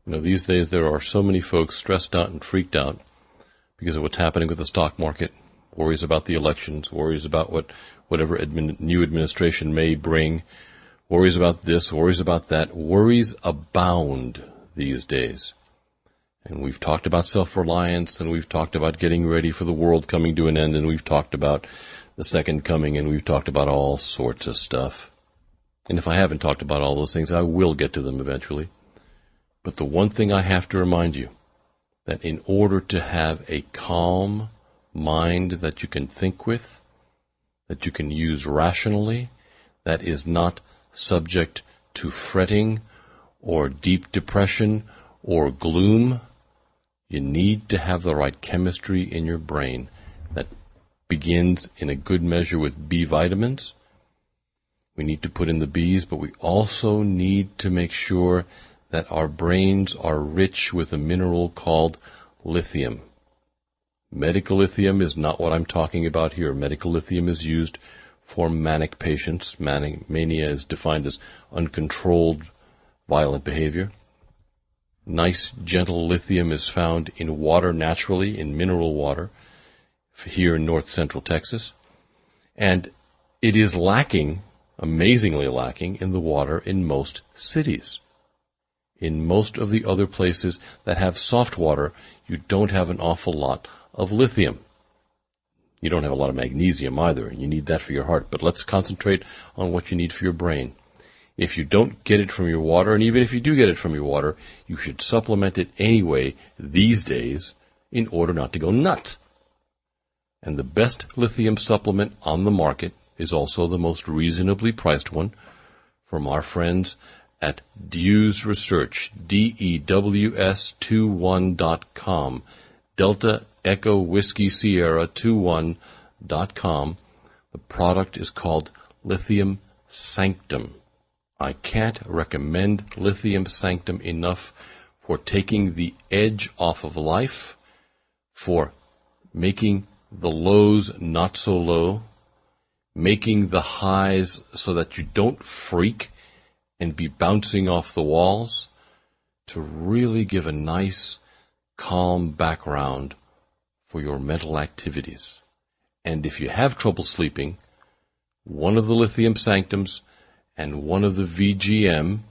You know, these days there are so many folks stressed out and freaked out because of what's happening with the stock market, worries about the elections, worries about whatever new administration may bring, worries about this, worries about that. Worries abound these days. And we've talked about self-reliance, and we've talked about getting ready for the world coming to an end, and we've talked about the second coming, and we've talked about all sorts of stuff. And if I haven't talked about all those things, I will get to them eventually. But the one thing I have to remind you, that in order to have a calm mind that you can think with, that you can use rationally, that is not subject to fretting or deep depression or gloom, you need to have the right chemistry in your brain that begins in a good measure with B vitamins. We need to put in the B's, but we also need to make sure that our brains are rich with a mineral called lithium. Medical lithium is not what I'm talking about here. Medical lithium is used for manic patients. Mania is defined as uncontrolled violent behavior. Nice, gentle lithium is found in water naturally, in mineral water, here in north central Texas. And it is lacking, amazingly lacking, in the water in most cities. In most of the other places that have soft water, you don't have an awful lot of lithium. You don't have a lot of magnesium either, and you need that for your heart. But let's concentrate on what you need for your brain. If you don't get it from your water, and even if you do get it from your water, you should supplement it anyway these days in order not to go nuts. And the best lithium supplement on the market is also the most reasonably priced one from our friends at Dews Research, DEWS21.com, Delta Echo Whiskey Sierra 21.com. The product is called Lithium Sanctum. I can't recommend Lithium Sanctum enough for taking the edge off of life, for making the lows not so low, making the highs so that you don't freak and be bouncing off the walls, to really give a nice, calm background for your mental activities. And if you have trouble sleeping, one of the Lithium Sanctums and one of the VGM,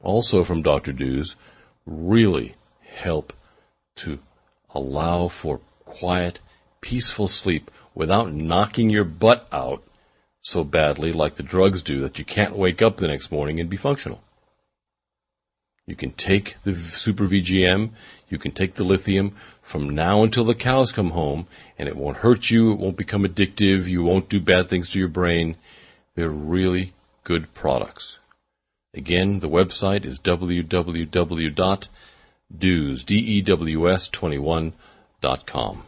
also from Dr. Dews, really help to allow for quiet, peaceful sleep without knocking your butt out so badly like the drugs do that you can't wake up the next morning and be functional. You can take the Super VGM, you can take the lithium from now until the cows come home, and it won't hurt you, it won't become addictive, you won't do bad things to your brain. They're really good products. Again, the website is www.dews, DEWS21.com.